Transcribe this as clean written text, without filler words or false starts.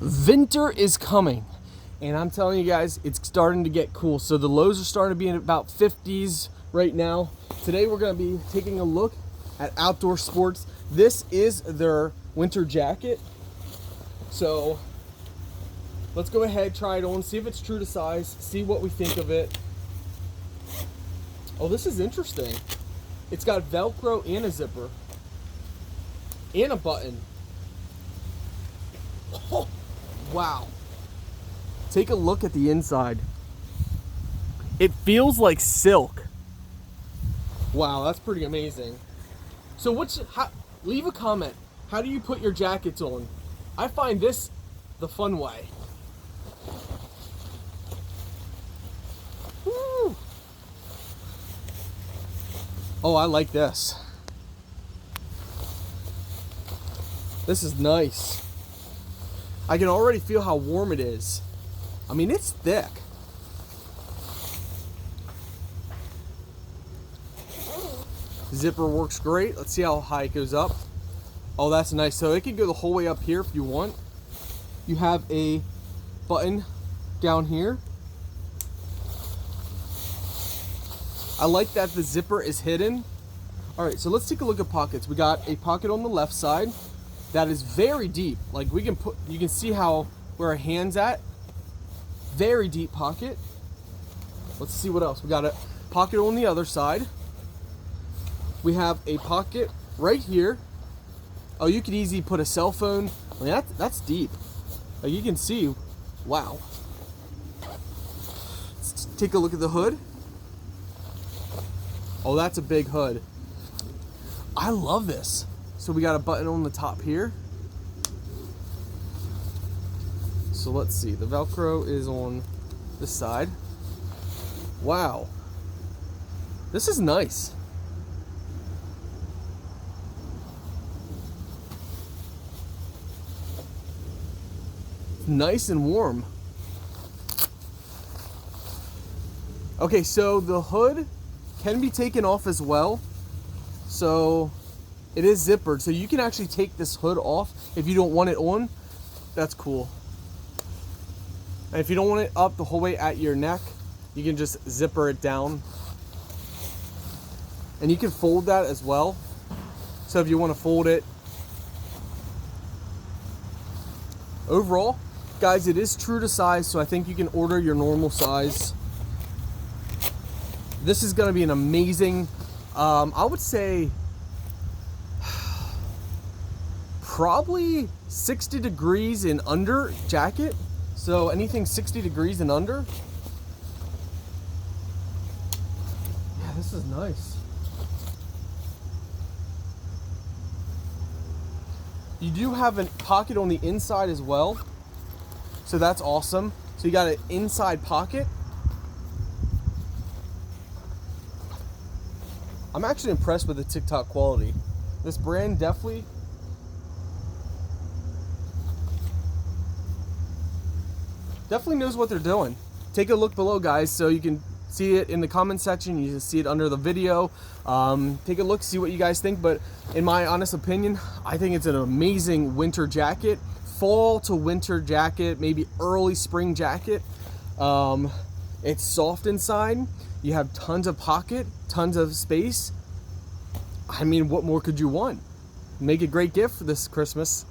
Winter is coming, and I'm telling you guys, it's starting to get cool. So the lows are starting to be in about 50s right now. Today we're going to be taking a look at Outdoor Sports. This is their winter jacket. So let's go ahead, try it on, see if it's true to size, see what we think of it. Oh, this is interesting. It's got Velcro and a zipper and a button. Oh, wow. Take a look at the inside. It feels like silk. Wow, that's pretty amazing. So leave a comment. How do you put your jackets on? I find this the fun way. Woo. Oh, I like this. This is nice. I can already feel how warm it is. I mean, it's thick. Zipper works great. Let's see how high it goes up. Oh, that's nice. So it can go the whole way up here if you want. You have a button down here. I like that the zipper is hidden. All right, so let's take a look at pockets. We got a pocket on the left side that is very deep. Like you can see where our hand's at. Very deep pocket. Let's see what else. We got a pocket on the other side. We have a pocket right here. Oh, you could easily put a cell phone. I mean, that's deep. Like you can see, wow. Let's take a look at the hood. Oh, that's a big hood. I love this. So we got a button on the top here. So let's see, the Velcro is on this side. Wow. This is nice. Nice and warm. Okay, so the hood can be taken off as well. So it is zippered, so you can actually take this hood off if you don't want it on. That's cool. And if you don't want it up the whole way at your neck, you can just zipper it down. And you can fold that as well. So if you want to fold it. Overall, guys, it is true to size, so I think you can order your normal size. This is going to be an amazing, I would say, probably 60 degrees and under jacket. So anything 60 degrees and under. Yeah, this is nice. You do have a pocket on the inside as well. So that's awesome. So you got an inside pocket. I'm actually impressed with the TikTok quality. This brand definitely knows what they're doing. Take a look below, guys, so you can see it in the comment section. You can see it under the video. Take a look, see what you guys think. But in my honest opinion, I think it's an amazing winter jacket. Fall to winter jacket, maybe early spring jacket. It's soft inside. You have tons of pocket, tons of space. I mean, what more could you want? Make a great gift for this Christmas.